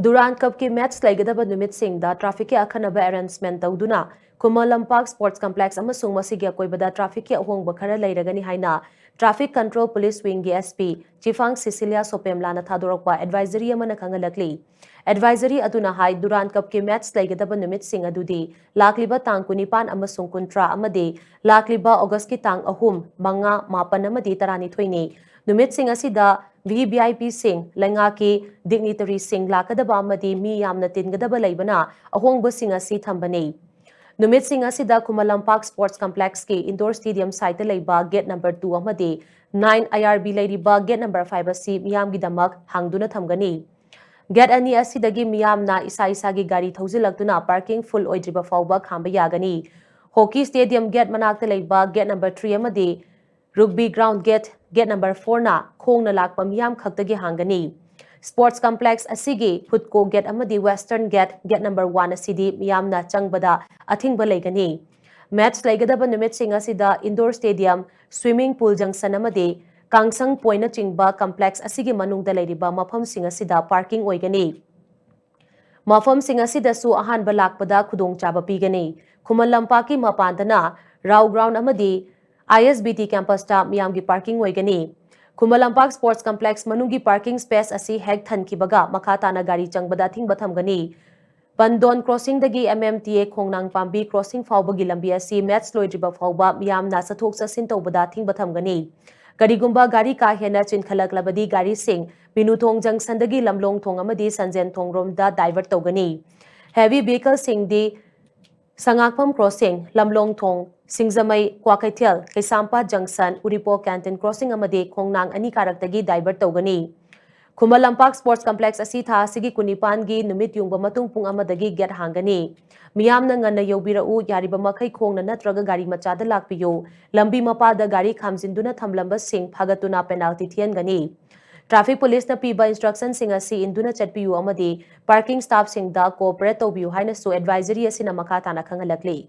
Durand Cup ki match laigidaba numitsinda traffic ki akhanaba arrangement tawduna Kumalampak Sports Complex amasung masigi akoibada traffic ki ahongba khara lairagani haina Traffic Control Police Wing gi SP Chifang Cecilia Sopemlana thadorakpa advisory amana khangalakli Advisory aduna hai Durand Cup ki match laigidaba numitsin adudi lakliba tang kunipan amasung kuntra amadi lakliba August ki tang ahum manga mapan amadi tarani thoini numitsin asida VVIP Singh Langaki dignitary Singh lakadaba amadi mi yamna tingadaba laibana ahongba sing asi thambani Numit sing asida Kumalampak Sports Complex ki indoor stadium site laiba gate number 2 amadi 9 IRB lairiba gate number 5 asi miyam gi damak hangduna thamgani Gate ani asidagi miyam na isa isagi gari thauzilaktuna parking full oidriba fawba khamba yagani Hockey Stadium gate manakta laiba gate number 3 amadi Rugby ground gate number 4 na khongna lakpa miyam khaktagi hangani Sports Complex asigi Hutko Gate amadi Western Gate number 1 asidi miyamna changbada athingba laigani match laigadaba numit sing asida indoor stadium swimming pool junction amadi Kangsang Point na chingba complex asigi manungda lairiba mafam sing asida parking oigani mafam sing asida su ahanba lakpada khudong chaba pigani Khumalampaki mapandana Rao ground amadi ISBT campus ta miyamgi parking oigani Kumalampak Sports Complex manungi parking space asi hek thankibaga makata na gari changbada thingba thamgani Pandon crossing dagi MMTA khongnang pambi crossing fawbagi lambi asi match loidriba fawba miyam na sathok sasin tawbada thingba thamgani Garigumba gari ka hena chinkalaklabadi gari sing Binuthong junction dagi lamlong thong amadi Sanjen thong romda divert tawgani Heavy vehicle sing di Sangakpam Crossing, Lamlong Thong, Singzamay, Kwakaitel, Kaisampa Junction, Uripo Canton Crossing amadi Khongnang ani karaktagi divert tawgani. Kumalampak Sports Complex asi tha sigi kunipan gi numit yungba matung pung amadagi get hangani. Miyamna nganna yobirau yariba makai khongna natraga gari machada lakpiyo. Lambi mapada gari khamjinduna thamlamba sing phagatuna penalty thiangani. Traffic Police na piba instruction sing asi induna chatpiyu amadi parking staff sing da cooperate tawbiyu haina so advisory asina makata na khangalakli